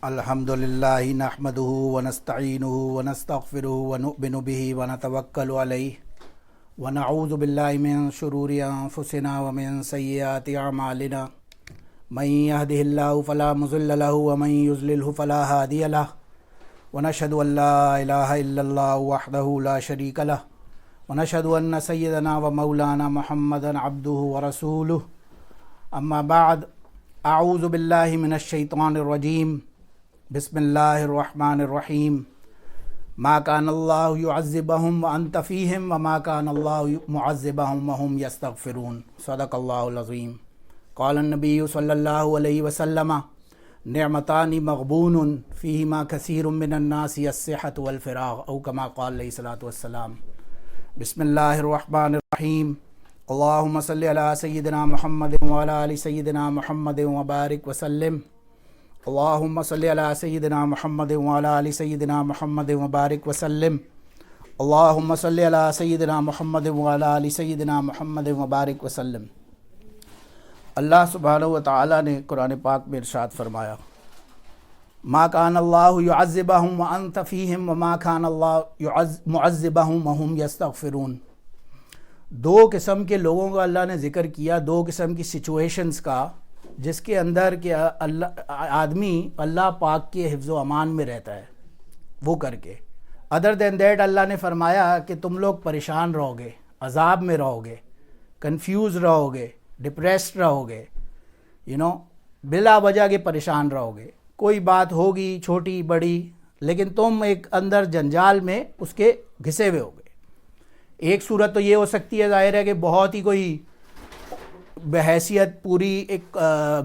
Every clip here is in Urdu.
الحمد للہ نحمده ونستعینه ونستغفره ونؤمن به ونتوکل علیہ ونعوذ باللہ من شرور انفسنا ومن سیئات اعمالنا من يهده الله فلا مضل له ومن يضلل فلا هادي له ونشهد ان لا اله الا الله وحده لا شريك له ونشهد ان سيدنا ومولانا محمدا عبده ورسوله اما بعد اعوذ باللہ من الشیطان الرجیم بسم اللہ الرحمن الرحیم ما کان اللہ یعذبہم وانت فیہم وما کان اللہ معذبہم وہم یستغفرون صدق اللہ العظیم قال النبی صلی اللہ علیہ وسلم نعمتان مغبون فیہما کثیر من الناس الصحۃ والفراغ او کما قال علیہ الصلوۃ والسلام بسم اللہ الرحمن الرحیم اللہم صلی علی سیدنا محمد وعلی آل سیدنا محمد وبارک وسلم اللہم صلی علی سیدنا محمد وعلی آل سیدنا محمد وبارک وسلم اللہم صلی علی سیدنا محمد وعلی آل سیدنا محمد وبارک وسلم۔ اللہ سبحانہ و تعالیٰ نے قرآن پاک میں ارشاد فرمایا ما کان اللہ یعذبہم وانت فیہم وما کان اللہ معذبہم وہم یستغفرون۔ دو قسم کے لوگوں کا اللہ نے ذکر کیا، دو قسم کی سچویشنز کا، جس کے اندر کہ آدمی اللہ پاک کے حفظ و امان میں رہتا ہے وہ کر کے۔ ادر دین دیٹ اللہ نے فرمایا کہ تم لوگ پریشان رہو گے، عذاب میں رہو گے، کنفیوز رہو گے، ڈپریسڈ رہو گے، بلا وجہ کے پریشان رہو گے۔ کوئی بات ہوگی چھوٹی بڑی، لیکن تم ایک اندر جنجال میں اس کے گھسے ہوئے ہوگے۔ ایک صورت تو یہ ہو سکتی ہے، ظاہر ہے کہ بہت ہی کوئی بحیثیت پوری ایک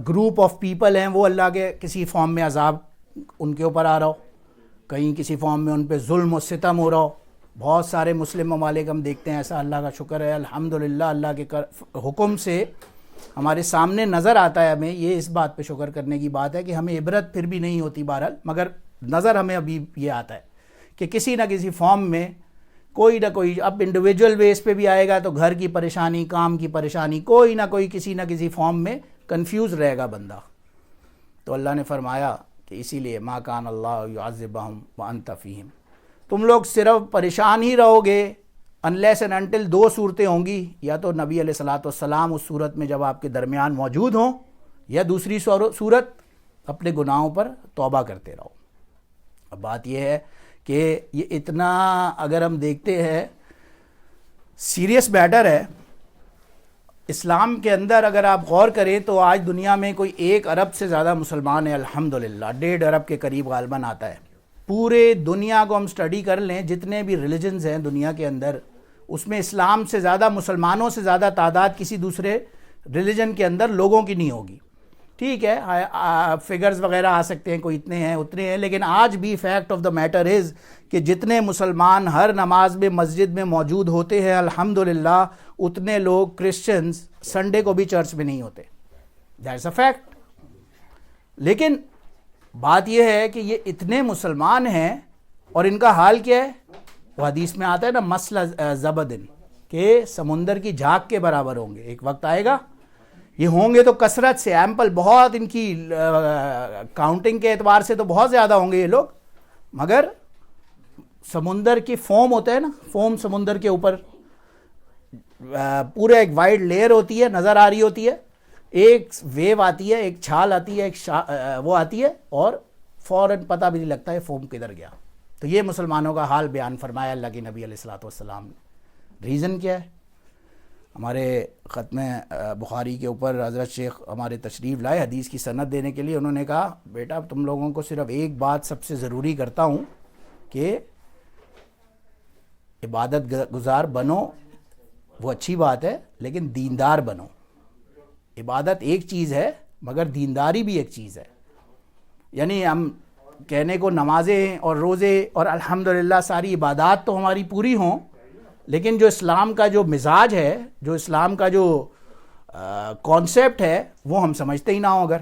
گروپ آف پیپل ہیں، وہ اللہ کے کسی فارم میں عذاب ان کے اوپر آ رہا ہو، کہیں کسی فارم میں ان پہ ظلم و ستم ہو رہا ہو۔ بہت سارے مسلم ممالک ہم دیکھتے ہیں ایسا، اللہ کا شکر ہے الحمدللہ، اللہ کے حکم سے ہمارے سامنے نظر آتا ہے۔ ہمیں یہ اس بات پہ شکر کرنے کی بات ہے کہ ہمیں عبرت پھر بھی نہیں ہوتی بہرحال، مگر نظر ہمیں ابھی یہ آتا ہے کہ کسی نہ کسی فارم میں کوئی نہ کوئی، اب انڈیویجول بیس پہ بھی آئے گا تو گھر کی پریشانی، کام کی پریشانی، کوئی نہ کوئی کسی نہ کسی فارم میں کنفیوز رہے گا بندہ۔ تو اللہ نے فرمایا کہ اسی لیے ما کان اللہ یعذبہم وانت فیہم، تم لوگ صرف پریشان ہی رہو گے انلیس اینڈ انٹل دو صورتیں ہوں گی، یا تو نبی علیہ الصلوۃ والسلام اس صورت میں جب آپ کے درمیان موجود ہوں، یا دوسری صورت اپنے گناہوں پر توبہ کرتے رہو۔ اب بات یہ ہے کہ یہ اتنا اگر ہم دیکھتے ہیں سیریس میٹر ہے اسلام کے اندر۔ اگر آپ غور کریں تو آج دنیا میں کوئی 1 ارب سے زیادہ مسلمان ہیں الحمدللہ، 1.5 ارب کے قریب غالباً آتا ہے۔ پورے دنیا کو ہم سٹڈی کر لیں، جتنے بھی ریلیجنز ہیں دنیا کے اندر، اس میں اسلام سے زیادہ، مسلمانوں سے زیادہ تعداد کسی دوسرے ریلیجن کے اندر لوگوں کی نہیں ہوگی۔ ٹھیک ہے، فگرز وغیرہ آ سکتے ہیں، کوئی اتنے ہیں اتنے ہیں، لیکن آج بھی fact of the matter is کہ جتنے مسلمان ہر نماز میں مسجد میں موجود ہوتے ہیں الحمدللہ، اتنے لوگ کرسچنز سنڈے کو بھی چرچ میں نہیں ہوتے۔ That's a fact. لیکن بات یہ ہے کہ یہ اتنے مسلمان ہیں اور ان کا حال کیا ہے؟ وہ حدیث میں آتا ہے نا، مثل زبدن، کہ سمندر کی جھاگ کے برابر ہوں گے۔ ایک وقت آئے گا یہ ہوں گے تو کثرت سے، ایمپل، بہت، ان کی کاؤنٹنگ کے اعتبار سے تو بہت زیادہ ہوں گے یہ لوگ، مگر سمندر کی فوم ہوتا ہے نا، فوم سمندر کے اوپر پورا ایک وائڈ لیئر ہوتی ہے، نظر آ رہی ہوتی ہے، ایک ویو آتی ہے، ایک چھال آتی ہے، ایک وہ آتی ہے، اور فوراً پتہ بھی نہیں لگتا ہے فوم کدھر گیا۔ تو یہ مسلمانوں کا حال بیان فرمایا اللہ کے نبی علیہ الصلوۃ والسلام نے۔ ریزن کیا ہے؟ ہمارے ختم بخاری کے اوپر حضرت شیخ ہمارے تشریف لائے حدیث کی سند دینے کے لیے۔ انہوں نے کہا بیٹا تم لوگوں کو صرف ایک بات سب سے ضروری کرتا ہوں کہ عبادت گزار بنو، وہ اچھی بات ہے، لیکن دیندار بنو۔ عبادت ایک چیز ہے مگر دینداری بھی ایک چیز ہے۔ یعنی ہم کہنے کو نمازیں اور روزے اور الحمدللہ ساری عبادات تو ہماری پوری ہوں، لیکن جو اسلام کا جو مزاج ہے، جو اسلام کا جو کانسیپٹ ہے، وہ ہم سمجھتے ہی نہ ہوں۔ اگر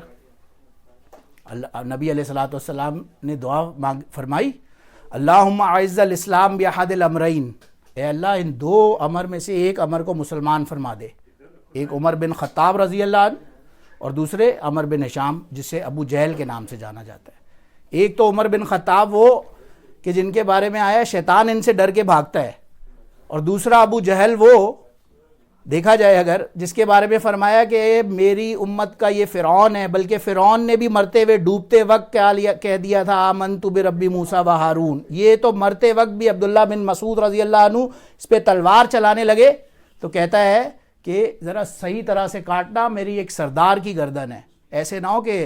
نبی علیہ الصلوۃ والسلام نے دعا فرمائی اللہم اعز الاسلام باحد الامرین، اے اللہ ان 2 امر میں سے ایک امر کو مسلمان فرما دے۔ ایک عمر بن خطاب رضی اللہ عنہ اور دوسرے عمر بن ہشام، جسے ابو جہل کے نام سے جانا جاتا ہے، ایک تو عمر بن خطاب وہ کہ جن کے بارے میں آیا شیطان ان سے ڈر کے بھاگتا ہے، اور دوسرا ابو جہل وہ دیکھا جائے اگر جس کے بارے میں فرمایا کہ میری امت کا یہ فرعون ہے، بلکہ فرعون نے بھی مرتے ہوئے ڈوبتے وقت کہہ دیا تھا آمنت بربی موسیٰ و ہارون، یہ تو مرتے وقت بھی عبداللہ بن مسعود رضی اللہ عنہ اس پہ تلوار چلانے لگے تو کہتا ہے کہ ذرا صحیح طرح سے کاٹنا، میری ایک سردار کی گردن ہے، ایسے نہ ہو کہ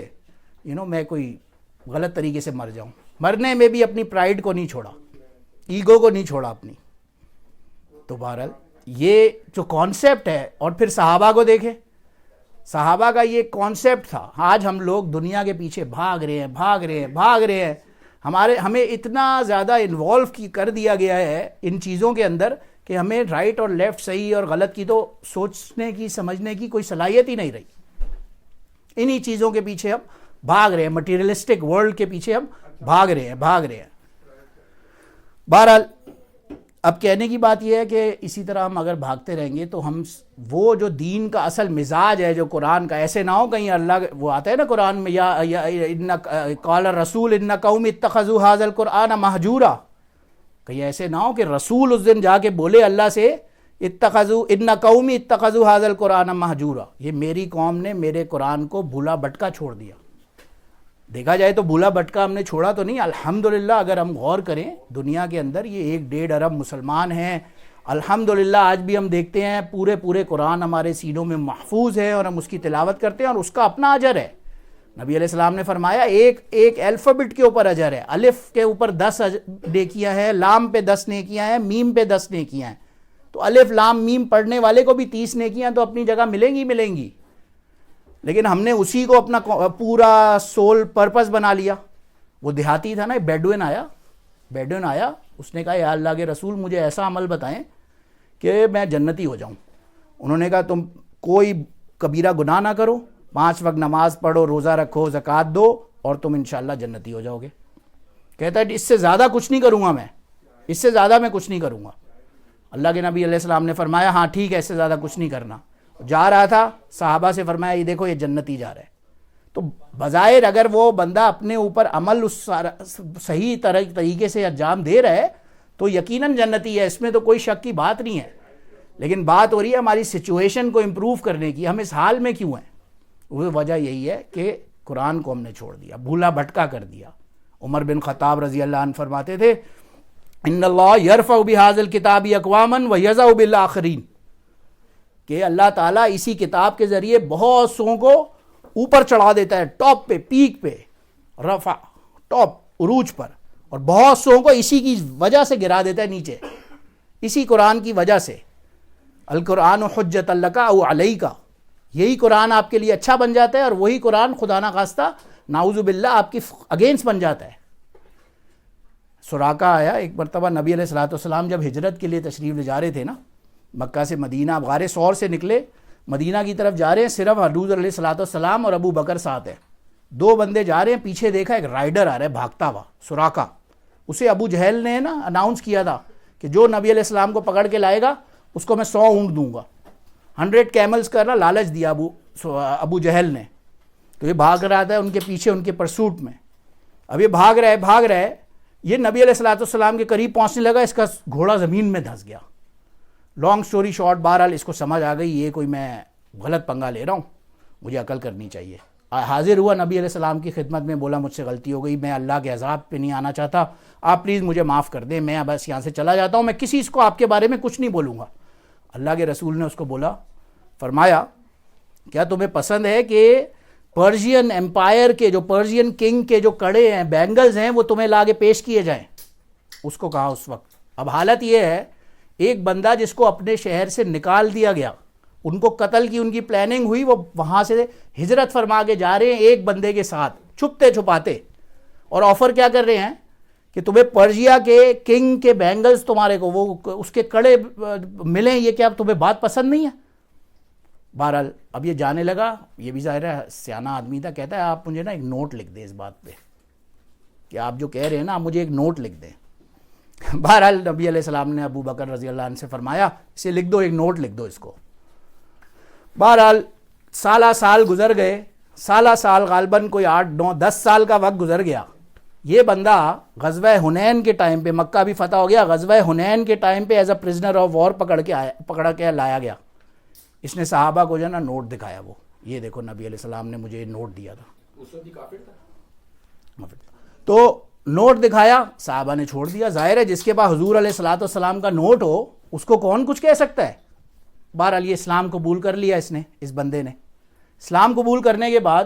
میں کوئی غلط طریقے سے مر جاؤں۔ مرنے میں بھی اپنی پرائیڈ کو نہیں چھوڑا، ایگو کو نہیں چھوڑا اپنی۔ تو بہرحال یہ جو کانسیپٹ ہے، اور پھر صحابہ کو دیکھیں، صحابہ کا یہ کانسیپٹ تھا۔ آج ہم لوگ دنیا کے پیچھے بھاگ رہے ہیں، ہمیں اتنا زیادہ انوالو کر دیا گیا ہے ان چیزوں کے اندر کہ ہمیں رائٹ اور لیفٹ، صحیح اور غلط کی تو سوچنے کی سمجھنے کی کوئی صلاحیت ہی نہیں رہی۔ انہی چیزوں کے پیچھے ہم بھاگ رہے ہیں، مٹیریلسٹک ورلڈ کے پیچھے ہم بھاگ رہے ہیں۔ بہرحال اب کہنے کی بات یہ ہے کہ اسی طرح ہم اگر بھاگتے رہیں گے تو ہم وہ جو دین کا اصل مزاج ہے جو قرآن کا، ایسے نہ ہو کہیں اللہ وہ آتا ہے نا قرآن میں قال الرسول ان قوم اتخذوا هذا القرآن مہجورا، کہیں ایسے نہ ہو کہ رسول اس دن جا کے بولے اللہ سے ان قوم اتخذوا هذا القرآن مہجورا، یہ میری قوم نے میرے قرآن کو بھولا بھٹکا چھوڑ دیا۔ دیکھا جائے تو بھولا بھٹکا ہم نے چھوڑا تو نہیں، الحمدللہ اگر ہم غور کریں دنیا کے اندر یہ 1.5 ارب مسلمان ہیں، الحمدللہ آج بھی ہم دیکھتے ہیں پورے قرآن ہمارے سینوں میں محفوظ ہے اور ہم اس کی تلاوت کرتے ہیں اور اس کا اپنا اجر ہے۔ نبی علیہ السلام نے فرمایا ایک الفابٹ کے اوپر اجر ہے، الف کے اوپر 10 نیکیاں ہیں، لام پہ 10 نیکیاں ہیں، میم پہ 10 نیکیاں ہیں، تو الف لام میم پڑھنے والے کو بھی 30 نیکیاں تو اپنی جگہ ملیں گی، لیکن ہم نے اسی کو اپنا پورا سول پرپس بنا لیا۔ وہ دیہاتی تھا نا، بیڈوین آیا، اس نے کہا یا اللہ کے رسول مجھے ایسا عمل بتائیں کہ میں جنتی ہو جاؤں۔ انہوں نے کہا تم کوئی کبیرہ گناہ نہ کرو، 5 وقت نماز پڑھو، روزہ رکھو، زکوٰۃ دو، اور تم انشاءاللہ جنتی ہو جاؤ گے۔ کہتا ہے اس سے زیادہ کچھ نہیں کروں گا میں کچھ نہیں کروں گا۔ اللہ کے نبی علیہ السلام نے فرمایا ہاں ٹھیک ہے، اس سے زیادہ کچھ نہیں کرنا۔ جا رہا تھا، صحابہ سے فرمایا یہ دیکھو یہ جنتی جا رہا ہے۔ تو بظاہر اگر وہ بندہ اپنے اوپر عمل اس صحیح طریقے سے انجام دے رہا ہے تو یقیناً جنتی ہے، اس میں تو کوئی شک کی بات نہیں ہے، لیکن بات ہو رہی ہے ہماری سچویشن کو امپروو کرنے کی، ہم اس حال میں کیوں ہیں؟ وہ وجہ یہی ہے کہ قرآن کو ہم نے چھوڑ دیا، بھولا بھٹکا کر دیا۔ عمر بن خطاب رضی اللہ عنہ فرماتے تھے ان اللہ یرفع بہذا الکتاب اقواما ویضع بالآخرین، کہ اللہ تعالیٰ اسی کتاب کے ذریعے بہت سو کو اوپر چڑھا دیتا ہے، ٹاپ پہ، پیک پہ، رفع ٹاپ عروج پر، اور بہت سو کو اسی کی وجہ سے گرا دیتا ہے نیچے، اسی قرآن کی وجہ سے۔ القرآن حجت لک او علیک، یہی قرآن آپ کے لیے اچھا بن جاتا ہے، اور وہی قرآن خدا نہ خواستہ نعوذ باللہ آپ کی اگینسٹ بن جاتا ہے۔ سراقہ آیا ایک مرتبہ، نبی علیہ الصلوۃ والسلام جب ہجرت کے لیے تشریف لے جا رہے تھے نا، مکہ سے مدینہ، غار ثور سے نکلے، مدینہ کی طرف جا رہے ہیں، صرف حضور علیہ الصلوۃ والسلام اور ابو بکر ساتھ ہیں، 2 بندے جا رہے ہیں، پیچھے دیکھا ایک رائڈر آ رہا ہے بھاگتا ہوا، سراقہ، اسے ابو جہل نے نا اناؤنس کیا تھا کہ جو نبی علیہ السلام کو پکڑ کے لائے گا اس کو میں 100 اونٹ دوں گا، 100 کیملز کا نا لالچ دیا ابو جہل نے۔ تو یہ بھاگ رہا تھا ان کے پیچھے، ان کے پرسوٹ میں، اب یہ بھاگ رہا ہے، یہ نبی علیہ الصلوۃ والسلام کے قریب پہنچنے لگا، اس کا گھوڑا زمین میں دھنس گیا۔ لانگ سٹوری شارٹ، بہرحال اس کو سمجھ آ گئی یہ کوئی میں غلط پنگا لے رہا ہوں، مجھے عقل کرنی چاہیے۔ حاضر ہوا نبی علیہ السلام کی خدمت میں، بولا مجھ سے غلطی ہو گئی، میں اللہ کے عذاب پہ نہیں آنا چاہتا، آپ پلیز مجھے معاف کر دیں، میں بس یہاں سے چلا جاتا ہوں، میں کسی کو آپ کے بارے میں کچھ نہیں بولوں گا۔ اللہ کے رسول نے اس کو بولا، فرمایا کیا تمہیں پسند ہے کہ پرشین امپائر کے، جو پرشین کنگ کے جو کڑے ہیں، بینگلز ہیں، وہ تمہیں لا کے پیش کیے جائیں؟ اس کو کہا اس وقت۔ اب حالت یہ ہے، ایک بندہ جس کو اپنے شہر سے نکال دیا گیا، ان کو قتل کی ان کی پلاننگ ہوئی، وہ وہاں سے ہجرت فرما کے جا رہے ہیں ایک بندے کے ساتھ چھپتے چھپاتے، اور آفر کیا کر رہے ہیں کہ تمہیں پرشیا کے کنگ کے بینگلز تمہارے کو وہ اس کے کڑے ملیں، یہ کیا تمہیں بات پسند نہیں ہے؟ بہرحال اب یہ جانے لگا، یہ بھی ظاہر ہے سیانہ آدمی تھا، کہتا ہے آپ مجھے نا ایک نوٹ لکھ دیں اس بات پہ کہ آپ جو کہہ رہے ہیں نا، آپ مجھے ایک نوٹ لکھ دیں۔ بہرحال نبی علیہ السلام نے ابو بکر رضی اللہ عنہ سے فرمایا اسے لکھ دو، ایک نوٹ لکھ دو اس کو۔ بہرحال سال گزر گئے، سال غالباً کوئی 8 9 10 سال کا وقت گزر گیا۔ یہ بندہ غزوہ حنین کے ٹائم پہ، مکہ بھی فتح ہو گیا، غزوہ حنین کے ٹائم پہ as a prisoner of war پکڑا کے لایا گیا. اس نے صحابہ کو جو ہے نا نوٹ دکھایا، وہ یہ دیکھو نبی علیہ السلام نے مجھے نوٹ دیا تھا. اس وقت کافر تھا. تو نوٹ دکھایا، صحابہ نے چھوڑ دیا. ظاہر ہے جس کے پاس حضور علیہ الصلوۃ والسلام کا نوٹ ہو اس کو کون کچھ کہہ سکتا ہے. بہرحال یہ اسلام قبول کر لیا اس بندے نے. اسلام قبول کرنے کے بعد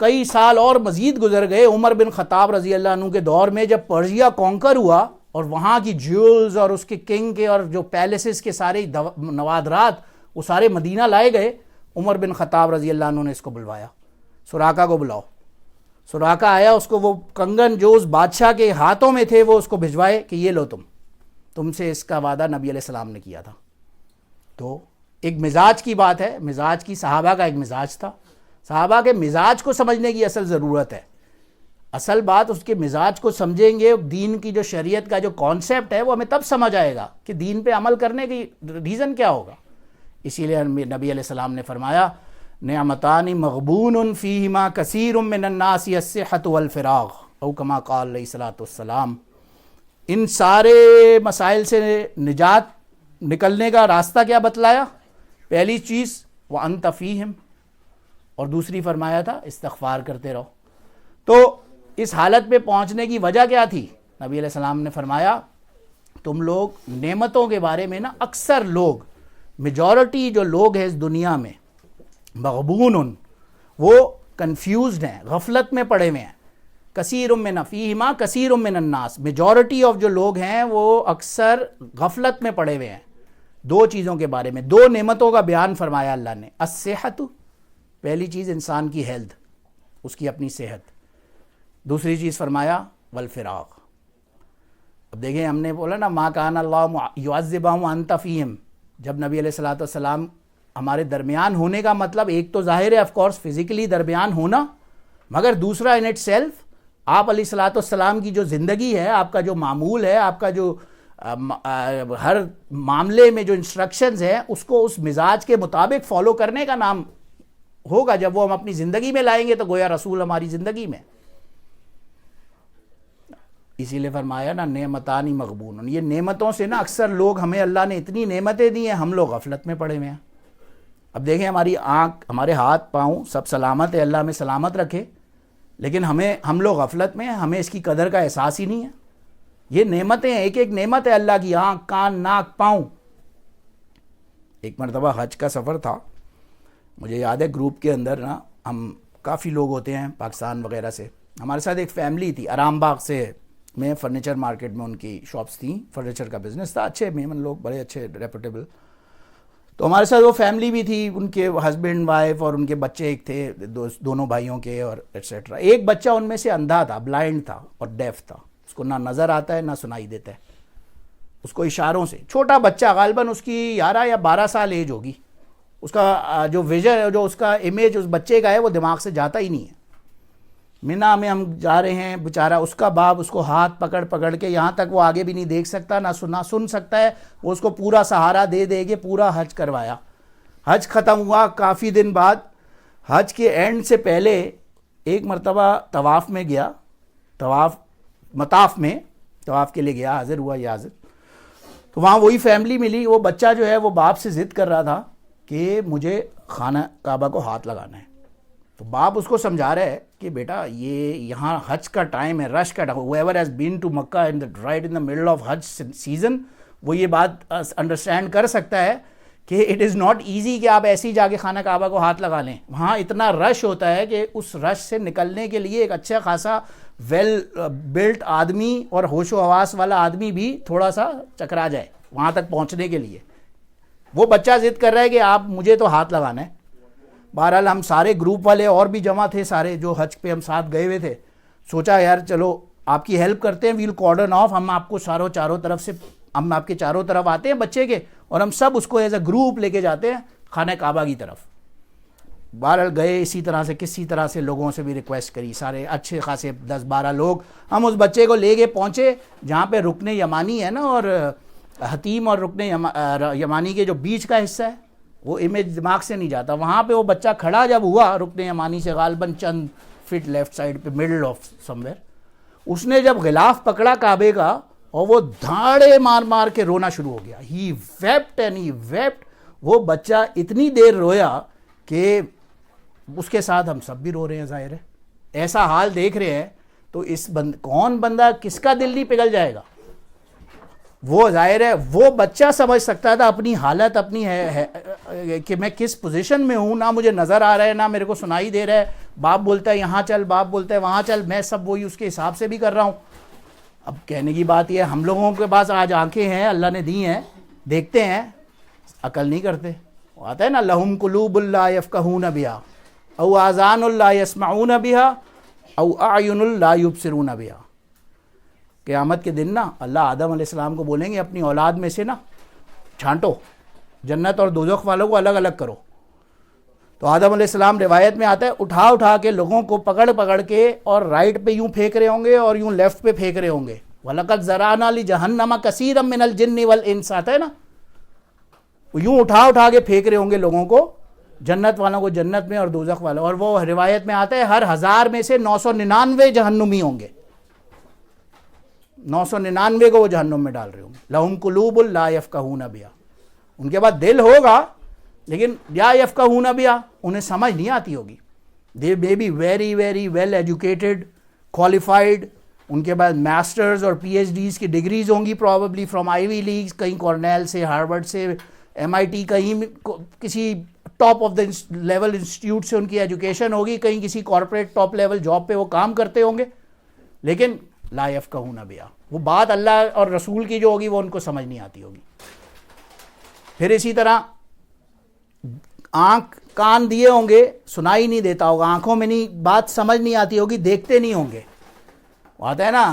کئی سال اور مزید گزر گئے. عمر بن خطاب رضی اللہ عنہ کے دور میں جب پرشیا کانکر ہوا اور وہاں کی جیولز اور اس کے کنگ کے اور جو پیلسز کے سارے نوادرات وہ سارے مدینہ لائے گئے، عمر بن خطاب رضی اللہ عنہ نے اس کو بلوایا، سراقہ کو بلاؤ. سراقہ آیا، اس کو وہ کنگن جو اس بادشاہ کے ہاتھوں میں تھے وہ اس کو بھجوائے کہ یہ لو تم سے اس کا وعدہ نبی علیہ السلام نے کیا تھا. تو ایک مزاج کی بات ہے، مزاج کی، صحابہ کا ایک مزاج تھا. صحابہ کے مزاج کو سمجھنے کی اصل ضرورت ہے. اصل بات اس کے مزاج کو سمجھیں گے، دین کی جو شریعت کا جو کانسیپٹ ہے وہ ہمیں تب سمجھ آئے گا کہ دین پہ عمل کرنے کی ریزن کیا ہوگا. اسی لیے نبی علیہ السلام نے فرمایا نعمتان مغبون فیہما کثیر من الناس الصحۃ والفراغ او کما قال علیہ الصلوۃ والسلام. ان سارے مسائل سے نجات نکلنے کا راستہ کیا بتلایا؟ پہلی چیز وانت فیہم، اور دوسری فرمایا تھا استغفار کرتے رہو. تو اس حالت پہ پہنچنے کی وجہ کیا تھی؟ نبی علیہ السلام نے فرمایا تم لوگ نعمتوں کے بارے میں نا، اکثر لوگ، میجورٹی جو لوگ ہیں اس دنیا میں، مغبون، وہ کنفیوزڈ ہیں، غفلت میں پڑے ہوئے ہیں. کثیر من فیہما کثیر من الناس، میجورٹی آف جو لوگ ہیں وہ اکثر غفلت میں پڑے ہوئے ہیں دو چیزوں کے بارے میں. دو نعمتوں کا بیان فرمایا اللہ نے. الصحت، پہلی چیز انسان کی ہیلتھ، اس کی اپنی صحت. دوسری چیز فرمایا والفراغ. اب دیکھیں ہم نے بولا نا ما کان اللہ یعذبہم وانت فیہم، جب نبی علیہ الصلوۃ والسلام ہمارے درمیان ہونے کا مطلب ایک تو ظاہر ہے آف کورس فزیکلی درمیان ہونا، مگر دوسرا ان اٹ سیلف آپ علیہ الصلوۃ والسلام کی جو زندگی ہے، آپ کا جو معمول ہے، آپ کا جو ہر معاملے میں جو انسٹرکشنز ہیں اس کو اس مزاج کے مطابق فالو کرنے کا نام ہوگا. جب وہ ہم اپنی زندگی میں لائیں گے تو گویا رسول ہماری زندگی میں. اسی لیے فرمایا نا نعمتانی مغبون، یہ نعمتوں سے نا اکثر لوگ، ہمیں اللہ نے اتنی نعمتیں دی ہیں، ہم لوگ غفلت میں پڑے ہوئے ہیں. اب دیکھیں ہماری آنکھ، ہمارے ہاتھ پاؤں سب سلامت ہے، اللہ ہمیں سلامت رکھے، لیکن ہم لوگ غفلت میں ہیں، ہمیں اس کی قدر کا احساس ہی نہیں ہے. یہ نعمتیں ہیں، ایک ایک نعمت ہے اللہ کی، آنکھ، کان، ناک، پاؤں. ایک مرتبہ حج کا سفر تھا، مجھے یاد ہے گروپ کے اندر نا ہم کافی لوگ ہوتے ہیں پاکستان وغیرہ سے. ہمارے ساتھ ایک فیملی تھی آرام باغ سے، میں فرنیچر مارکیٹ میں ان کی شاپس تھیں، فرنیچر کا بزنس تھا، اچھے میمن لوگ، بڑے اچھے ریپوٹیبل. تو ہمارے ساتھ وہ فیملی بھی تھی، ان کے ہسبینڈ وائف اور ان کے بچے ایک تھے، دونوں بھائیوں کے اور ایٹسیٹرا. ایک بچہ ان میں سے اندھا تھا، بلائنڈ تھا اور ڈیف تھا، اس کو نہ نظر آتا ہے نہ سنائی دیتا ہے، اس کو اشاروں سے. چھوٹا بچہ، غالباً اس کی 11 یا 12 سال ایج ہوگی. اس کا جو ویژن، جو اس کا امیج اس بچے کا ہے وہ دماغ سے جاتا ہی نہیں ہے. مینا میں ہم جا رہے ہیں، بیچارہ اس کا باپ اس کو ہاتھ پکڑ کے، یہاں تک وہ آگے بھی نہیں دیکھ سکتا، نہ سن سکتا ہے، وہ اس کو پورا سہارا دے کے پورا حج کروایا. حج ختم ہوا کافی دن بعد، حج کے اینڈ سے پہلے ایک مرتبہ طواف میں گیا، طواف کے لیے گیا، حاضر ہوا یہ حاضر. تو وہاں وہی فیملی ملی. وہ بچہ جو ہے وہ باپ سے ضد کر رہا تھا کہ مجھے خانہ کعبہ کو ہاتھ لگانا ہے. تو باپ اس کو سمجھا رہا ہے کہ بیٹا یہ یہاں حج کا ٹائم ہے، رش کا time. whoever has been to Makkah right in the middle of Hajj season وہ یہ بات انڈرسٹینڈ کر سکتا ہے کہ اٹ از ناٹ ایزی کہ آپ ایسے ہی جا کے خانہ کعبہ کو ہاتھ لگا لیں. وہاں اتنا رش ہوتا ہے کہ اس رش سے نکلنے کے لیے ایک اچھا خاصا ویل بلٹ آدمی اور ہوش و حواس والا آدمی بھی تھوڑا سا چکرا جائے وہاں تک پہنچنے کے لیے. وہ بچہ ضد کر رہا ہے کہ آپ مجھے تو ہاتھ لگانا ہے. بہرحال ہم سارے گروپ والے اور بھی جمع تھے، سارے جو حج پہ ہم ساتھ گئے ہوئے تھے. سوچا یار چلو آپ کی ہیلپ کرتے ہیں، ویل کارڈن آف، ہم آپ کو چاروں طرف سے، ہم آپ کے چاروں طرف آتے ہیں بچے کے، اور ہم سب اس کو ایز اے گروپ لے کے جاتے ہیں خانہ کعبہ کی طرف. بہرحال گئے اسی طرح سے، کسی طرح سے لوگوں سے بھی ریکویسٹ کری، سارے اچھے خاصے 10-12 لوگ. ہم اس بچے کو لے کے پہنچے جہاں پہ رکن یمانی ہے نا، اور حتیم اور رکن یمانی کے جو بیچ کا حصہ ہے، وہ امیج دماغ سے نہیں جاتا. وہاں پہ وہ بچہ کھڑا جب ہوا رکن یمانی سے غالباً چند فٹ لیفٹ سائڈ پہ، مڈل آف سم ویئر، اس نے جب غلاف پکڑا کعبے کا اور وہ دھاڑے مار مار کے رونا شروع ہو گیا. ہی ویپٹ اینڈ ہی ویپٹ. وہ بچہ اتنی دیر رویا کہ اس کے ساتھ ہم سب بھی رو رہے ہیں. ظاہر ہے ایسا حال دیکھ رہے ہیں تو کون بندہ کس کا دل نہیں پگھل جائے گا. وہ ظاہر ہے وہ بچہ سمجھ سکتا تھا اپنی حالت اپنی ہے کہ میں کس پوزیشن میں ہوں. نہ مجھے نظر آ رہا ہے نہ میرے کو سنائی دے رہا ہے. باپ بولتا ہے یہاں چل, باپ بولتا ہے وہاں چل, میں سب وہی اس کے حساب سے بھی کر رہا ہوں. اب کہنے کی بات یہ ہے ہم لوگوں کے پاس آج آنکھیں ہیں اللہ نے دی ہیں, دیکھتے ہیں, عقل نہیں کرتے. آتا ہے نا لہم قلوب لا یفقہون بہا او آذان لا یسمعون بہا او اعین لا یبصرون بہا. قیامت کے دن نا اللہ آدم علیہ السلام کو بولیں گے اپنی اولاد میں سے نا چھانٹو, جنت اور دوزخ والوں کو الگ الگ کرو. تو آدم علیہ السلام روایت میں آتا ہے اٹھا اٹھا کے لوگوں کو پکڑ پکڑ کے اور رائٹ پہ یوں پھینک رہے ہوں گے اور یوں لیفٹ پہ پھینک رہے ہوں گے. وَلَقَدْ زَرَعْنَا لِجَهَنَّمَ كَثِيرًا مِّنَ الْجِنِّ وَالْإِنسِ. آتا ہے نا یوں اٹھا اٹھا کے پھینک رہے ہوں گے لوگوں کو, جنت والوں کو جنت میں اور دوزخ والوں. اور وہ روایت میں آتا ہے ہر 1000 میں سے 999 جہنمی ہوں گے, 999 کو وہ جہنم میں ڈال رہے ہوں گے. لہم قلوب لا یفقہون بہا. ان کے پاس دل ہوگا لیکن یا یفقہون بہا انہیں سمجھ نہیں آتی ہوگی. They may be very very well educated, qualified, ان کے بعد ماسٹرز اور پی ایچ ڈیز کی ڈگریز ہوں گی probably from Ivy leagues, کہیں کارنیل سے, ہارورڈ سے, ایم آئی ٹی, کہیں کسی top of the level institute سے ان کی ایجوکیشن ہوگی, کہیں کسی کارپوریٹ ٹاپ لیول جاب پہ وہ کام کرتے ہوں گے, لیکن لا یفقہون بہا وہ بات اللہ اور رسول کی جو ہوگی وہ ان کو سمجھ نہیں آتی ہوگی. پھر اسی طرح آنکھ کان دیے ہوں گے, سنائی نہیں دیتا ہوگا, آنکھوں میں نہیں, بات سمجھ نہیں آتی ہوگی, دیکھتے نہیں ہوں گے. وہ آتا ہے نا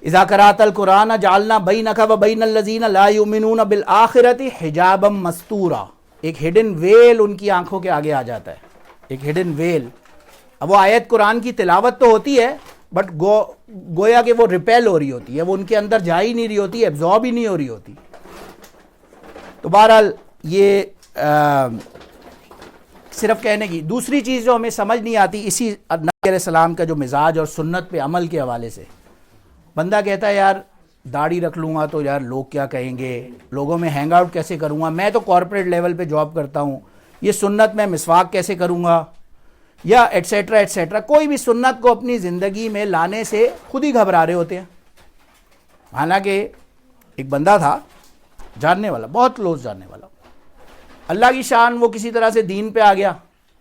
اذا قرأت القرآن جعلنا بینک و بین الذین لا یؤمنون بالآخرۃ حجابا مستورا. ایک ہڈن ویل ان کی آنکھوں کے آگے آ جاتا ہے, ایک ہڈن ویل. اب وہ آیت قرآن کی تلاوت تو ہوتی ہے بٹ گویا کہ وہ ریپیل ہو رہی ہوتی ہے, وہ ان کے اندر جا ہی نہیں رہی ہوتی, ایبزارب ہی نہیں ہو رہی ہوتی. تو بہرحال یہ صرف کہنے کی. دوسری چیز جو ہمیں سمجھ نہیں آتی اسی نبی علیہ السلام کا جو مزاج اور سنت پہ عمل کے حوالے سے, بندہ کہتا ہے یار داڑھی رکھ لوں گا تو یار لوگ کیا کہیں گے, لوگوں میں ہینگ آؤٹ کیسے کروں گا, میں تو کارپوریٹ لیول پہ جاب کرتا ہوں, یہ سنت میں مسواک کیسے کروں گا, یا ایٹسیٹرا ایٹسیٹرا. کوئی بھی سنت کو اپنی زندگی میں لانے سے خود ہی گھبرا رہے ہوتے ہیں. حالانکہ ایک بندہ تھا جاننے والا, بہت کلوز جاننے والا, اللہ کی شان وہ کسی طرح سے دین پہ آ گیا.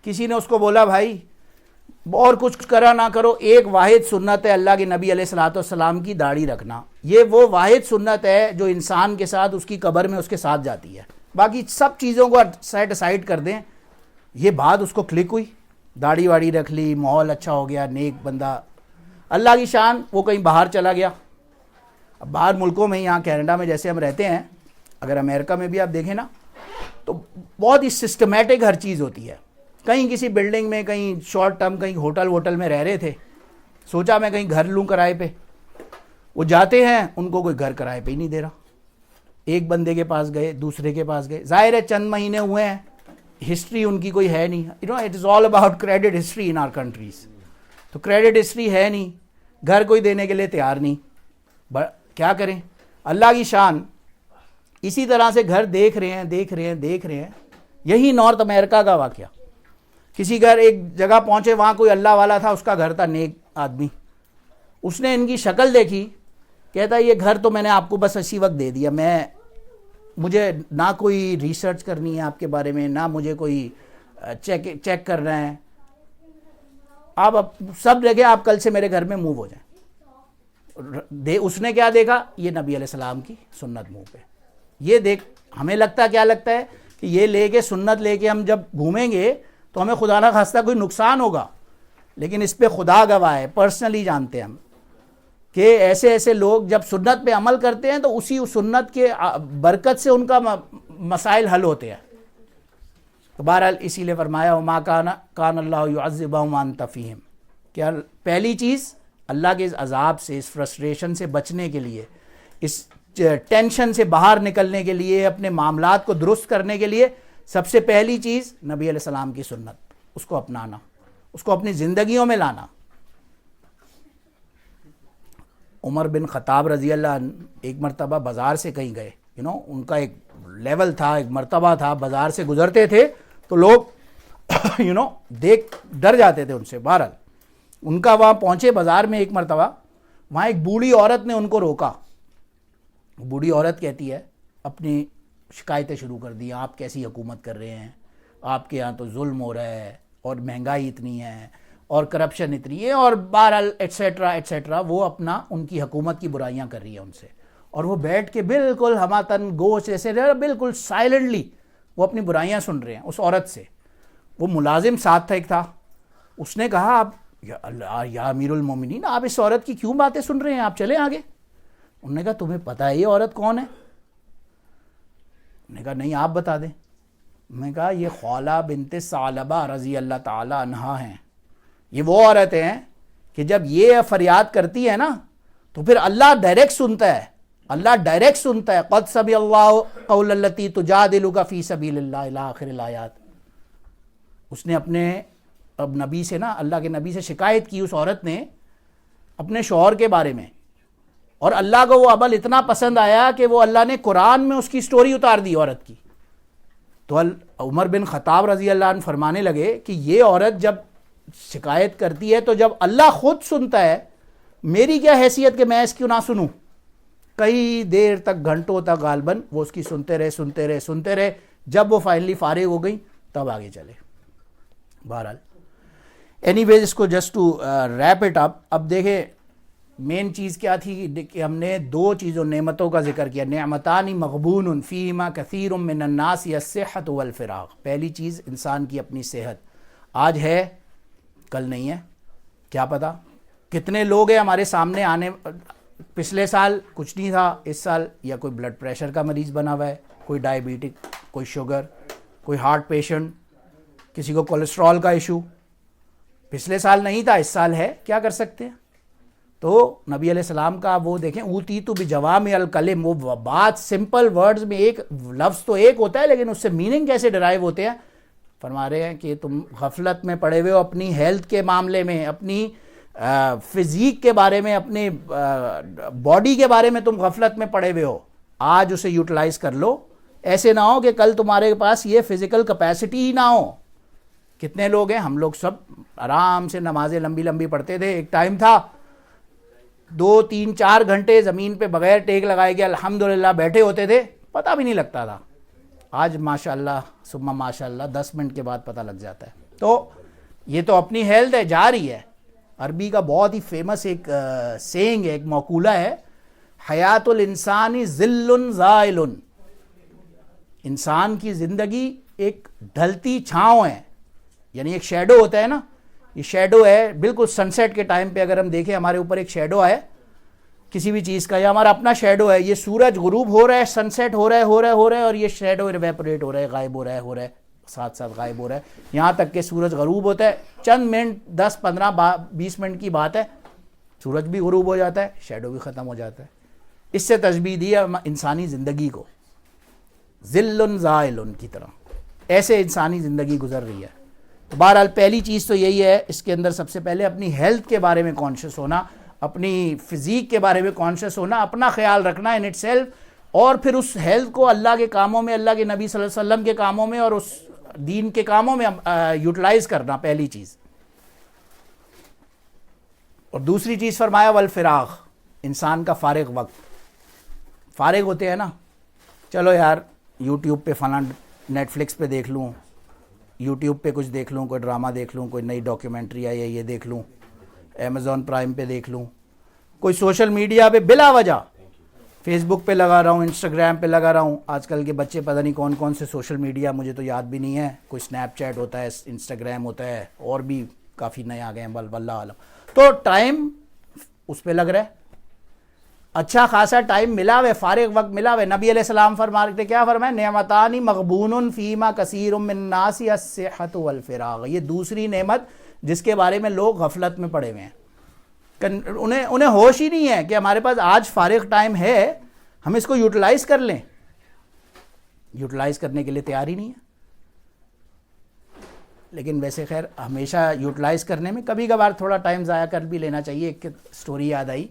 کسی نے اس کو بولا بھائی اور کچھ کرا نہ کرو, ایک واحد سنت ہے اللہ کے نبی علیہ الصلوۃ والسلام کی داڑھی رکھنا. یہ وہ واحد سنت ہے جو انسان کے ساتھ اس کی قبر میں اس کے ساتھ جاتی ہے. باقی سب چیزوں کو سیٹ اسائڈ کر دیں. یہ بات اس کو کلک ہوئی, داڑھی واڑی رکھ لی, ماحول اچھا ہو گیا, نیک بندہ. اللہ کی شان وہ کہیں باہر چلا گیا. اب باہر ملکوں میں, یہاں کینیڈا میں جیسے ہم رہتے ہیں, اگر امریکہ میں بھی آپ دیکھیں نا تو بہت ہی سسٹمیٹک ہر چیز ہوتی ہے. کہیں کسی بلڈنگ میں, کہیں شارٹ ٹرم, کہیں ہوٹل ووٹل میں رہ رہے تھے, سوچا میں کہیں گھر لوں کرائے پہ. وہ جاتے ہیں, ان کو کوئی گھر کرائے پہ ہی نہیں دے رہا. ایک بندے کے پاس گئے, دوسرے کے پاس گئے, ظاہر ہے چند مہینے ہوئے ہیں, ہسٹری ان کی کوئی ہے نہیں. It is all about credit history in our countries. تو کریڈٹ ہسٹری ہے نہیں, گھر کوئی دینے کے لیے تیار نہیں, کیا کریں. اللہ کی شان اسی طرح سے گھر دیکھ رہے ہیں. یہی نارتھ امریکہ کا واقعہ. کسی گھر ایک جگہ پہنچے, وہاں کوئی اللہ والا تھا, اس کا گھر تھا, نیک آدمی. اس نے ان کی شکل دیکھی, کہتا یہ گھر تو میں نے آپ کو بس اسی وقت دے دیا, مجھے نہ کوئی ریسرچ کرنی ہے آپ کے بارے میں, نہ مجھے کوئی چیک کرنا ہے. آپ سب جگہ آپ کل سے میرے گھر میں موو ہو جائیں. اس نے کیا دیکھا, یہ نبی علیہ السلام کی سنت منہ پہ. یہ دیکھ, ہمیں کیا لگتا ہے کہ یہ لے کے سنت لے کے ہم جب گھومیں گے تو ہمیں خدا نہ خواستہ کوئی نقصان ہوگا, لیکن اس پہ خدا گواہ ہے, پرسنلی جانتے ہیں ہم کہ ایسے ایسے لوگ جب سنت پہ عمل کرتے ہیں تو اسی سنت کے برکت سے ان کا مسائل حل ہوتے ہیں. تو بہرحال اسی لیے فرمایا وما کان اللہ یعذبہم وانت فیہم. کیا پہلی چیز اللہ کے اس عذاب سے, اس فرسٹریشن سے بچنے کے لیے, اس ٹینشن سے باہر نکلنے کے لیے, اپنے معاملات کو درست کرنے کے لیے سب سے پہلی چیز نبی علیہ السلام کی سنت, اس کو اپنانا, اس کو اپنی زندگیوں میں لانا. عمر بن خطاب رضی اللہ عنہ ایک مرتبہ بازار سے کہیں گئے، ان کا ایک لیول تھا، ایک مرتبہ تھا، بازار سے گزرتے تھے تو لوگ دیکھ ڈر جاتے تھے ان سے. بہرحال ان کا وہاں پہنچے بازار میں ایک مرتبہ، وہاں ایک بوڑھی عورت نے ان کو روکا. بوڑھی عورت کہتی ہے، اپنی شکایتیں شروع کر دی، آپ کیسی حکومت کر رہے ہیں، آپ کے یہاں تو ظلم ہو رہا ہے اور مہنگائی اتنی ہے اور کرپشن اتنی ہے، اور بہرحال ایٹسیٹرا ایٹسیٹرا. وہ اپنا ان کی حکومت کی برائیاں کر رہی ہیں ان سے، اور وہ بیٹھ کے بالکل ہماتن گوش جیسے بالکل سائلنٹلی وہ اپنی برائیاں سن رہے ہیں اس عورت سے. وہ ملازم ساتھ تھا ایک تھا، اس نے کہا آپ یا امیر المومنین آپ اس عورت کی کیوں باتیں سن رہے ہیں، آپ چلیں آگے. انہوں نے کہا تمہیں پتہ ہے یہ عورت کون ہے؟ انہوں نے کہا نہیں آپ بتا دیں. میں نے کہا یہ خولہ بنت ثعلبہ رضی اللہ تعالی عنہا ہیں. یہ وہ عورتیں ہیں کہ جب یہ فریاد کرتی ہے نا تو پھر اللہ ڈائریکٹ سنتا ہے، اللہ ڈائریکٹ سنتا ہے. قد سمع اللہ قول التی تجادلک فی سبیل اللہ الی آخر الآیات. اس نے اپنے اب نبی سے نا، اللہ کے نبی سے شکایت کی اس عورت نے اپنے شوہر کے بارے میں، اور اللہ کو وہ عمل اتنا پسند آیا کہ وہ اللہ نے قرآن میں اس کی سٹوری اتار دی عورت کی. تو عمر بن خطاب رضی اللہ عنہ فرمانے لگے کہ یہ عورت جب شکایت کرتی ہے تو جب اللہ خود سنتا ہے، میری کیا حیثیت کہ میں اس کیوں نہ سنوں. کئی دیر تک گھنٹوں تک غالباً وہ اس کی سنتے رہے. جب وہ فائنلی فارغ ہو گئی تب آگے چلے. بہرحال اینی ویز اس کو just to wrap it up, اب دیکھیں مین چیز کیا تھی کہ ہم نے دو چیزوں نعمتوں کا ذکر کیا. نعمتان مغبون فیہما کثیر من الناس الصحۃ والفراغ. پہلی چیز انسان کی اپنی صحت، آج ہے کل نہیں ہے، کیا پتہ. کتنے لوگ ہیں ہمارے سامنے آنے، پچھلے سال کچھ نہیں تھا، اس سال یا کوئی بلڈ پریشر کا مریض بنا ہوا ہے، کوئی ڈائبیٹک، کوئی شوگر، کوئی ہارٹ پیشنٹ، کسی کو کولیسٹرول کا ایشو. پچھلے سال نہیں تھا، اس سال ہے، کیا کر سکتے ہیں. تو نبی علیہ السلام کا وہ دیکھیں اوتیت بجوامع الکلم، وہ بات سمپل ورڈز میں، ایک لفظ تو ایک ہوتا ہے لیکن اس سے میننگ کیسے ڈرائیو ہوتے ہیں. فرما رہے ہیں کہ تم غفلت میں پڑے ہوئے ہو اپنی ہیلتھ کے معاملے میں، اپنی فزیک کے بارے میں، اپنے باڈی کے بارے میں تم غفلت میں پڑے ہوئے ہو. آج اسے یوٹیلائز کر لو، ایسے نہ ہو کہ کل تمہارے پاس یہ فزیکل کیپیسٹی ہی نہ ہو. کتنے لوگ ہیں، ہم لوگ سب آرام سے نمازیں لمبی لمبی پڑھتے تھے. ایک ٹائم تھا 2 3 4 گھنٹے زمین پہ بغیر ٹیک لگائے گئے الحمدللہ بیٹھے ہوتے تھے، پتہ بھی نہیں لگتا تھا. آج ماشاءاللہ ثم ماشاءاللہ 10 منٹ کے بعد پتہ لگ جاتا ہے. تو یہ تو اپنی ہیلتھ ہے، جا رہی ہے. عربی کا بہت ہی فیمس ایک سینگ ہے، ایک مقولہ ہے، حیات الانسانی ظل زائل. انسان کی زندگی ایک ڈھلتی چھاؤں ہے، یعنی ایک شیڈو ہوتا ہے نا، یہ شیڈو ہے. بالکل سن سیٹ کے ٹائم پہ اگر ہم دیکھیں ہمارے اوپر ایک شیڈو ہے کسی بھی چیز کا، یا ہمارا اپنا شیڈو ہے. یہ سورج غروب ہو رہا ہے، سن سیٹ ہو رہا ہے اور یہ شیڈو ایویپوریٹ ہو رہا ہے، غائب ہو رہا ہے ساتھ ساتھ غائب ہو رہا ہے، یہاں تک کہ سورج غروب ہوتا ہے. چند منٹ 10 15 20 منٹ کی بات ہے، سورج بھی غروب ہو جاتا ہے، شیڈو بھی ختم ہو جاتا ہے. اس سے تشبیہ دی ہے انسانی زندگی کو، ظل زائل کی طرح. ایسے انسانی زندگی گزر رہی ہے. بہرحال پہلی چیز تو یہی ہے، اس کے اندر سب سے پہلے اپنی ہیلتھ کے بارے میں کانشیس ہونا، اپنی فزیک کے بارے میں کانشیس ہونا، اپنا خیال رکھنا ان اٹ سیلف، اور پھر اس ہیلتھ کو اللہ کے کاموں میں، اللہ کے نبی صلی اللہ علیہ وسلم کے کاموں میں اور اس دین کے کاموں میں یوٹیلائز کرنا، پہلی چیز. اور دوسری چیز فرمایا والفراغ، انسان کا فارغ وقت. فارغ ہوتے ہیں نا، چلو یار یوٹیوب پہ فلاں نیٹ فلکس پہ دیکھ لوں، یوٹیوب پہ کچھ دیکھ لوں، کوئی ڈرامہ دیکھ لوں، کوئی نئی ڈاکیومنٹری آئی ہے یہ دیکھ لوں، امیزون پرائم پہ دیکھ لوں، کوئی سوشل میڈیا پہ بلا وجہ فیس بک پہ لگا رہا ہوں، انسٹاگرام پہ لگا رہا ہوں. آج کل کے بچے پتہ نہیں کون کون سے سوشل میڈیا، مجھے تو یاد بھی نہیں ہے، کوئی اسنیپ چیٹ ہوتا ہے، انسٹاگرام ہوتا ہے، اور بھی کافی نئے آ گئے ہیں، واللہ عالم. تو ٹائم اس پہ لگ رہا ہے، اچھا خاصا ٹائم ملا ہوئے، فارغ وقت ملا ہوئے. نبی علیہ السلام فرماتے کیا فرمائے؟ نعمتان مغبون فیما کثیر من الناس الصحۃ والفراغ. یہ دوسری نعمت جس کے بارے میں لوگ غفلت میں پڑے ہوئے ہیں، انہیں ہوش ہی نہیں ہے کہ ہمارے پاس آج فارغ ٹائم ہے، ہم اس کو یوٹیلائز کر لیں. یوٹیلائز کرنے کے لیے تیار ہی نہیں ہے. لیکن ویسے خیر ہمیشہ یوٹیلائز کرنے میں کبھی کبھار تھوڑا ٹائم ضائع کر بھی لینا چاہیے. ایک سٹوری یاد آئی،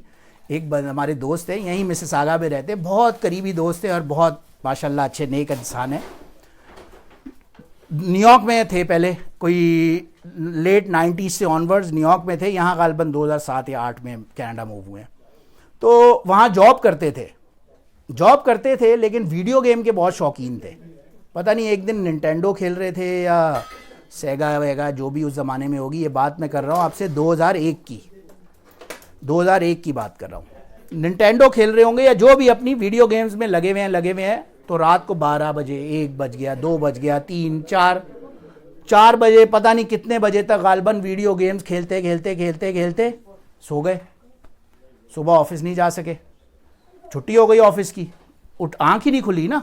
ایک ہمارے دوست ہیں یہیں مسیساگا میں رہتے ہیں, بہت قریبی دوست ہیں اور بہت ماشاءاللہ اچھے نیک انسان ہیں. نیو یارک میں تھے پہلے, کوئی لیٹ 90s سے آنورڈز نیو یارک میں تھے, یہاں غالباً 2007 یا 2008 میں کینیڈا موو ہوئے ہیں. تو وہاں جاب کرتے تھے لیکن ویڈیو گیم کے بہت شوقین تھے. پتہ نہیں ایک دن ننٹینڈو کھیل رہے تھے یا سیگا ویگا جو بھی اس زمانے میں ہوگی, یہ بات میں کر رہا ہوں آپ سے 2001 کی بات کر رہا ہوں. ننٹینڈو کھیل رہے ہوں گے یا جو بھی اپنی ویڈیو گیمز میں لگے ہوئے ہیں, تو رات کو 12 بجے 1 بج گیا, 2 بج گیا, 3 4 بجے, پتہ نہیں کتنے بجے تک غالباً ویڈیو گیمز کھیلتے سو گئے. صبح آفس نہیں جا سکے, چھٹی ہو گئی آفس کی, آنکھ ہی نہیں کھلی نا.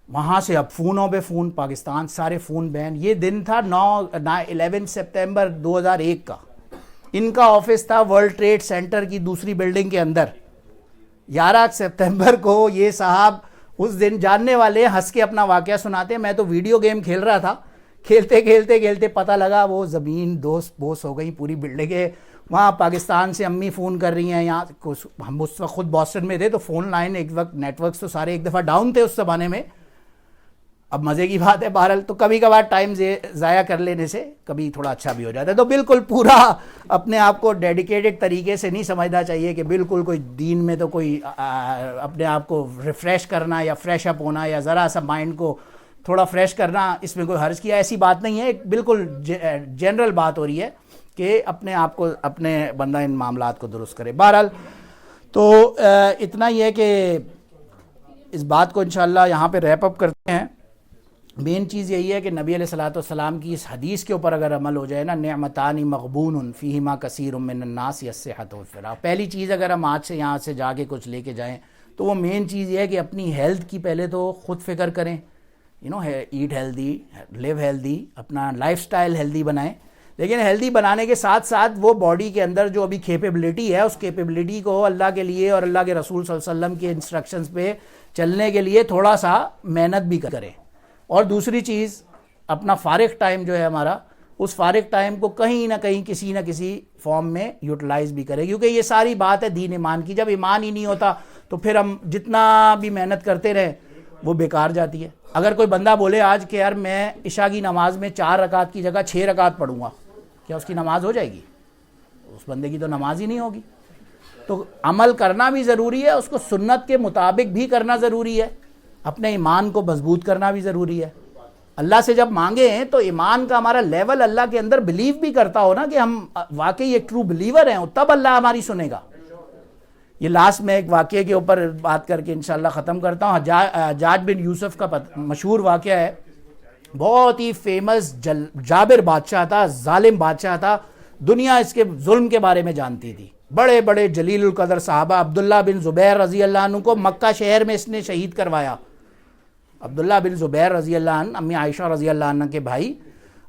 وہاں سے اب فونوں پہ فون, پاکستان سارے فون بین. یہ دن تھا 11 سپتمبر 2001 کا. ان کا آفس تھا ورلڈ ٹریڈ سینٹر کی دوسری بلڈنگ کے اندر. 11 سپتمبر کو یہ صاحب اس دن جاننے والے ہنس کے اپنا واقعہ سناتے, میں تو ویڈیو گیم کھیل رہا تھا, کھیلتے پتہ لگا وہ زمین دوست بوس ہو گئی پوری بلڈنگیں. وہاں پاکستان سے امی فون کر رہی ہیں, یہاں ہم اس وقت خود بoston میں تھے تو فون لائن ایک وقت نیٹ ورکس تو سارے ایک دفعہ ڈاؤن تھے اس زمانے میں. اب مزے کی بات ہے بہرحال, تو کبھی کبھار ٹائم ضائع کر لینے سے کبھی تھوڑا اچھا بھی ہو جاتا ہے. تو بالکل پورا اپنے آپ کو ڈیڈیکیٹڈ طریقے سے نہیں سمجھنا چاہیے کہ بالکل کوئی دین میں تو کوئی اپنے آپ کو ریفریش کرنا یا فریش اپ ہونا یا ذرا سا مائنڈ کو تھوڑا فریش کرنا, اس میں کوئی حرج کیا ایسی بات نہیں ہے. ایک بالکل جنرل بات ہو رہی ہے کہ اپنے آپ کو اپنے بندہ ان معاملات کو درست کرے. بہرحال تو اتنا ہی ہے کہ اس بات کو انشاءاللہ یہاں پہ ریپ اپ کرتے ہیں. مین چیز یہی ہے کہ نبی علیہ الصلوۃ والسلام کی اس حدیث کے اوپر اگر عمل ہو جائے نا, نعمتان مغبون فیہما کثیر من الناس الصحۃ والفراغ. پہلی چیز اگر ہم آج سے یہاں سے جا کے کچھ لے کے جائیں تو وہ مین چیز یہ ہے کہ اپنی ہیلتھ کی پہلے تو خود فکر کریں. ایٹ ہیلدی, لیو ہیلدی, اپنا لائف سٹائل ہیلدی بنائیں. لیکن ہیلدی بنانے کے ساتھ ساتھ وہ باڈی کے اندر جو ابھی کیپیبلٹی ہے اس کیپیبلٹی کو اللہ کے لیے اور اللہ کے رسول صلی اللہ علیہ وسلم کے انسٹرکشنز پہ چلنے کے لیے تھوڑا سا محنت بھی کریں. اور دوسری چیز اپنا فارغ ٹائم جو ہے ہمارا, اس فارغ ٹائم کو کہیں نہ کہیں کسی نہ کسی فارم میں یوٹیلائز بھی کرے, کیونکہ یہ ساری بات ہے دین ایمان کی. جب ایمان ہی نہیں ہوتا تو پھر ہم جتنا بھی محنت کرتے رہیں وہ بیکار جاتی ہے. اگر کوئی بندہ بولے آج کہ یار میں عشاء کی نماز میں 4 رکعت کی جگہ 6 رکعت پڑھوں گا, کیا اس کی نماز ہو جائے گی؟ اس بندے کی تو نماز ہی نہیں ہوگی. تو عمل کرنا بھی ضروری ہے, اس کو سنت کے مطابق بھی کرنا ضروری ہے, اپنے ایمان کو مضبوط کرنا بھی ضروری ہے. اللہ سے جب مانگے ہیں تو ایمان کا ہمارا لیول اللہ کے اندر بلیو بھی کرتا ہو نا کہ ہم واقعی ایک ٹرو بلیور ہیں, تب اللہ ہماری سنے گا. یہ لاسٹ میں ایک واقعے کے اوپر بات کر کے انشاءاللہ ختم کرتا ہوں. حجاج بن یوسف کا مشہور واقعہ ہے, بہت ہی فیمس جابر بادشاہ تھا, ظالم بادشاہ تھا, دنیا اس کے ظلم کے بارے میں جانتی تھی. بڑے بڑے جلیل القدر صحابہ, عبداللہ بن زبیر رضی اللہ عنہ کو مکہ شہر میں اس نے شہید کروایا. عبداللہ بن زبیر رضی اللہ عنہ امی عائشہ رضی اللہ عنہ کے بھائی,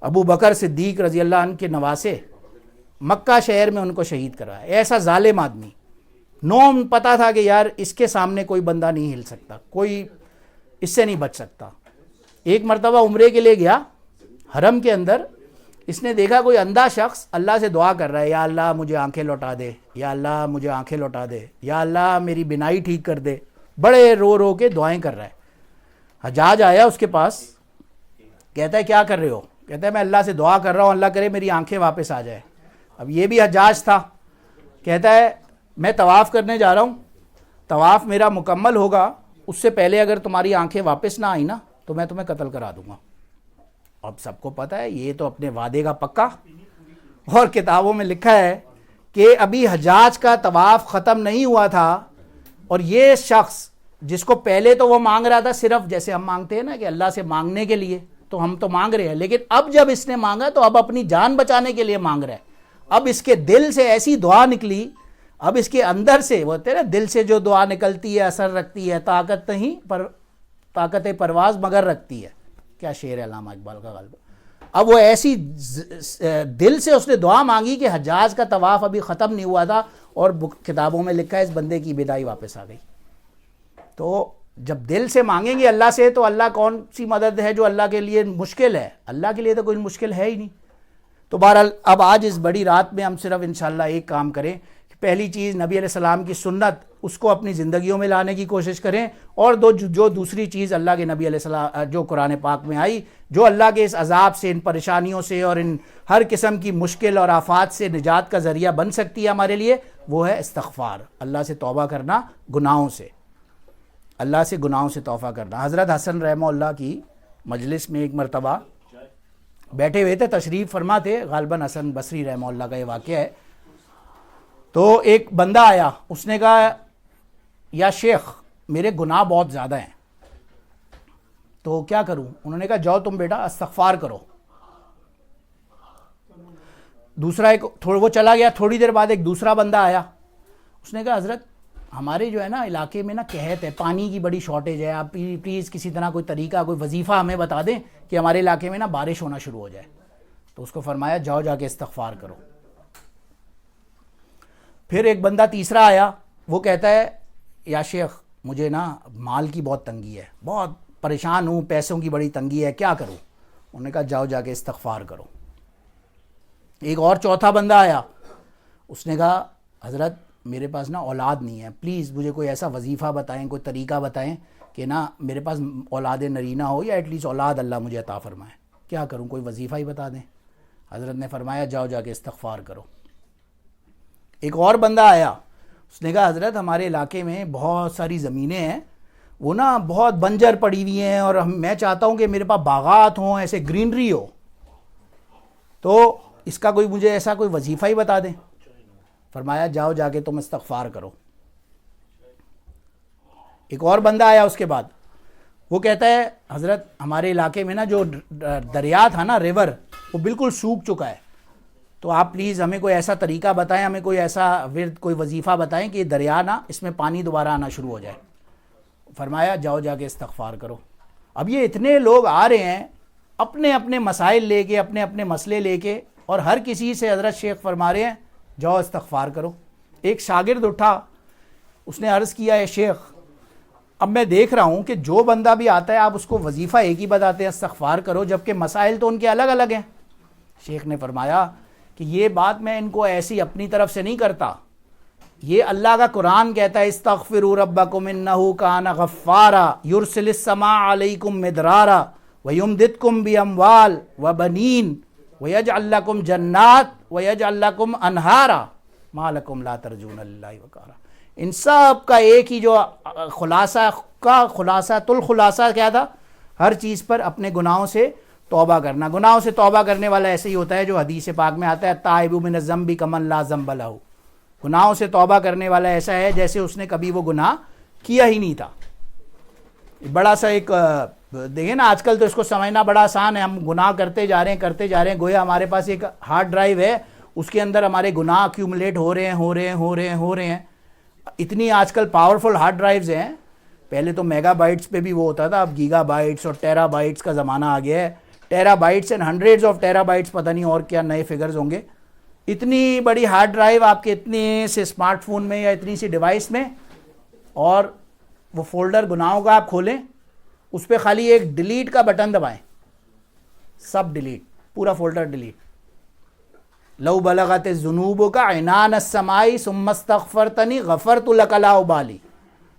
ابو بکر صدیق رضی اللہ عنہ کے نواسے, مکہ شہر میں ان کو شہید کروایا. ایسا ظالم آدمی, نوم پتا تھا کہ یار اس کے سامنے کوئی بندہ نہیں ہل سکتا, کوئی اس سے نہیں بچ سکتا. ایک مرتبہ عمرے کے لیے گیا حرم کے اندر, اس نے دیکھا کوئی اندھا شخص اللہ سے دعا کر رہا ہے, یا اللہ مجھے آنکھیں لوٹا دے, یا اللہ مجھے آنکھیں لوٹا دے, یا اللہ میری بینائی ٹھیک کر دے. بڑے رو رو کے دعائیں کر رہا ہے. حجاج آیا اس کے پاس, کہتا ہے کیا کر رہے ہو؟ کہتا ہے میں اللہ سے دعا کر رہا ہوں اللہ کرے میری آنکھیں واپس آ جائے. اب یہ بھی حجاج تھا, کہتا ہے میں طواف کرنے جا رہا ہوں, طواف میرا مکمل ہوگا, اس سے پہلے اگر تمہاری آنکھیں واپس نہ آئی نا تو میں تمہیں قتل کرا دوں گا. اب سب کو پتہ ہے یہ تو اپنے وعدے کا پکا, اور کتابوں میں لکھا ہے کہ ابھی حجاج کا طواف ختم نہیں ہوا تھا, اور یہ شخص جس کو پہلے تو وہ مانگ رہا تھا صرف جیسے ہم مانگتے ہیں نا کہ اللہ سے مانگنے کے لیے, تو ہم تو مانگ رہے ہیں, لیکن اب جب اس نے مانگا تو اب اپنی جان بچانے کے لیے مانگ رہا ہے. اب اس کے دل سے ایسی دعا نکلی, اب اس کے اندر سے وہ ہوتے ہیں نا دل سے جو دعا نکلتی ہے اثر رکھتی ہے, طاقت نہیں پر طاقت پرواز مگر رکھتی ہے. کیا شعر ہے علامہ اقبال کا غالبا. اب وہ ایسی دل سے اس نے دعا مانگی کہ حجاج کا طواف ابھی ختم نہیں ہوا تھا, اور کتابوں میں لکھا ہے اس بندے کی بدائی واپس آ گئی. تو جب دل سے مانگیں گے اللہ سے تو اللہ کون سی مدد ہے جو اللہ کے لیے مشکل ہے؟ اللہ کے لیے تو کوئی مشکل ہے ہی نہیں. تو بہرحال اب آج اس بڑی رات میں ہم صرف انشاءاللہ ایک کام کریں کہ پہلی چیز نبی علیہ السلام کی سنت، اس کو اپنی زندگیوں میں لانے کی کوشش کریں، اور جو دوسری چیز اللہ کے نبی علیہ السلام جو قرآن پاک میں آئی، جو اللہ کے اس عذاب سے، ان پریشانیوں سے اور ان ہر قسم کی مشکل اور آفات سے نجات کا ذریعہ بن سکتی ہے ہمارے لیے، وہ ہے استغفار، اللہ سے توبہ کرنا گناہوں سے، اللہ سے گناہوں سے توبہ کرنا۔ حضرت حسن رحمہ اللہ کی مجلس میں ایک مرتبہ بیٹھے ہوئے تھے، تشریف فرما تھے، غالباً حسن بصری رحمہ اللہ کا یہ واقعہ ہے۔ تو ایک بندہ آیا، اس نے کہا یا شیخ میرے گناہ بہت زیادہ ہیں، تو کیا کروں؟ انہوں نے کہا جاؤ تم بیٹا استغفار کرو۔ دوسرا وہ چلا گیا، تھوڑی دیر بعد ایک دوسرا بندہ آیا، اس نے کہا حضرت ہمارے جو ہے نا علاقے میں نا قحط ہے، پانی کی بڑی شارٹیج ہے، آپ پلیز کسی طرح کوئی طریقہ، کوئی وظیفہ ہمیں بتا دیں کہ ہمارے علاقے میں نا بارش ہونا شروع ہو جائے۔ تو اس کو فرمایا جاؤ جا کے استغفار کرو۔ پھر ایک بندہ تیسرا آیا، وہ کہتا ہے یا شیخ مجھے نا مال کی بہت تنگی ہے، بہت پریشان ہوں، پیسوں کی بڑی تنگی ہے، کیا کروں؟ انہوں نے کہا جاؤ جا کے استغفار کرو۔ ایک اور چوتھا بندہ آیا، اس نے کہا حضرت میرے پاس نا اولاد نہیں ہے، پلیز مجھے کوئی ایسا وظیفہ بتائیں، کوئی طریقہ بتائیں کہ نا میرے پاس اولاد نرینہ ہو، یا ایٹ لیسٹ اولاد اللہ مجھے عطا فرمائے، کیا کروں؟ کوئی وظیفہ ہی بتا دیں۔ حضرت نے فرمایا جاؤ جا کے استغفار کرو۔ ایک اور بندہ آیا، اس نے کہا حضرت ہمارے علاقے میں بہت ساری زمینیں ہیں، وہ نا بہت بنجر پڑی ہوئی ہیں، اور میں چاہتا ہوں کہ میرے پاس باغات ہوں، ایسے گرینری ہو، تو اس کا کوئی مجھے ایسا کوئی وظیفہ ہی بتا دیں۔ فرمایا جاؤ جا کے تم استغفار کرو۔ ایک اور بندہ آیا اس کے بعد، وہ کہتا ہے حضرت ہمارے علاقے میں نا جو دریا تھا نا، ریور، وہ بالکل سوکھ چکا ہے، تو آپ پلیز ہمیں کوئی ایسا طریقہ بتائیں، ہمیں کوئی ایسا ورد، کوئی وظیفہ بتائیں کہ یہ دریا نا اس میں پانی دوبارہ آنا شروع ہو جائے۔ فرمایا جاؤ جا کے استغفار کرو۔ اب یہ اتنے لوگ آ رہے ہیں اپنے اپنے مسائل لے کے، اپنے اپنے مسئلے لے کے، اور ہر کسی سے حضرت شیخ فرما رہے ہیں جاؤ استغفار کرو۔ ایک شاگرد اٹھا، اس نے عرض کیا ہے شیخ اب میں دیکھ رہا ہوں کہ جو بندہ بھی آتا ہے آپ اس کو وظیفہ ایک ہی بتاتے ہیں استغفار کرو، جبکہ مسائل تو ان کے الگ الگ ہیں۔ شیخ نے فرمایا کہ یہ بات میں ان کو ایسی اپنی طرف سے نہیں کرتا، یہ اللہ کا قرآن کہتا ہے استغفروا ربکم انہ کان غفارا یرسل السماء علیکم مدرارا ویمددکم باموال وبنین ویجعل لکم جنات ویجعل لکم انہارا ما لکم لا ترجون للہ وقارا۔ ان سب کا ایک ہی جو خلاصہ کیا تھا؟ ہر چیز پر اپنے گناہوں سے توبہ کرنا۔ گناہوں سے توبہ کرنے والا ایسے ہی ہوتا ہے جو حدیث پاک میں آتا ہے تائب من الذنب کمن لا ذنب لہ۔ گناہوں سے توبہ کرنے والا ایسا ہے جیسے اس نے کبھی وہ گناہ کیا ہی نہیں تھا۔ بڑا سا ایک دیکھیں نا، آج کل تو اس کو سمجھنا بڑا آسان ہے، ہم گناہ کرتے جا رہے ہیں، گویا ہمارے پاس ایک ہارڈ ڈرائیو ہے، اس کے اندر ہمارے گناہ ایکیومولیٹ ہو رہے ہیں۔ اتنی آج کل پاورفل ہارڈ ڈرائیوز ہیں، پہلے تو میگا بائٹس پہ بھی وہ ہوتا تھا، اب گیگا بائٹس اور ٹیرا بائٹس کا زمانہ آ گیا ہے۔ Tera bites and hundreds of tera bites, پتہ نہیں اور کیا نئے فگرز ہوں گے۔ اتنی بڑی ہارڈ ڈرائیو آپ کے اتنے سے اسمارٹ فون میں یا اتنی سی ڈیوائس میں، اور وہ فولڈر گناہوں کا آپ کھولیں، اس پہ خالی ایک ڈیلیٹ کا بٹن دبائیں، سب ڈیلیٹ، پورا فولڈر ڈیلیٹ۔ لو بلغت الذنوبک عنان السماء ثم استغفرتنی غفرت لک لا ابالی۔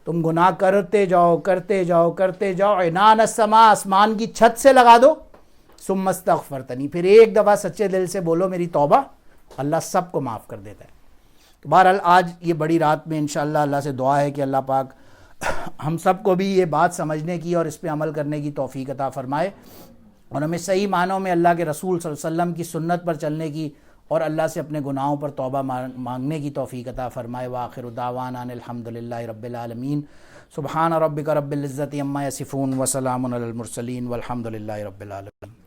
تم گناہ کرتے جاؤ عنان السماء، آسمان کی چھت سے لگا دو، ثم استغفرتنی، پھر ایک دفعہ سچے دل سے بولو میری توبہ، اللہ سب کو معاف کر دیتا ہے۔ بہرحال آج یہ بڑی رات میں انشاءاللہ اللہ سے دعا ہے کہ اللہ پاک ہم سب کو بھی یہ بات سمجھنے کی اور اس پہ عمل کرنے کی توفیق عطا فرمائے، اور ہمیں صحیح معنوں میں اللہ کے رسول صلی اللہ علیہ وسلم کی سنت پر چلنے کی اور اللہ سے اپنے گناہوں پر توبہ مانگنے کی توفیق عطا فرمائے۔ وآخر دعوانا ان الحمدللہ رب العالمین۔ سبحان ربک رب العزت عما یصفون وسلام علی المرسلین والحمدللہ رب العالمین۔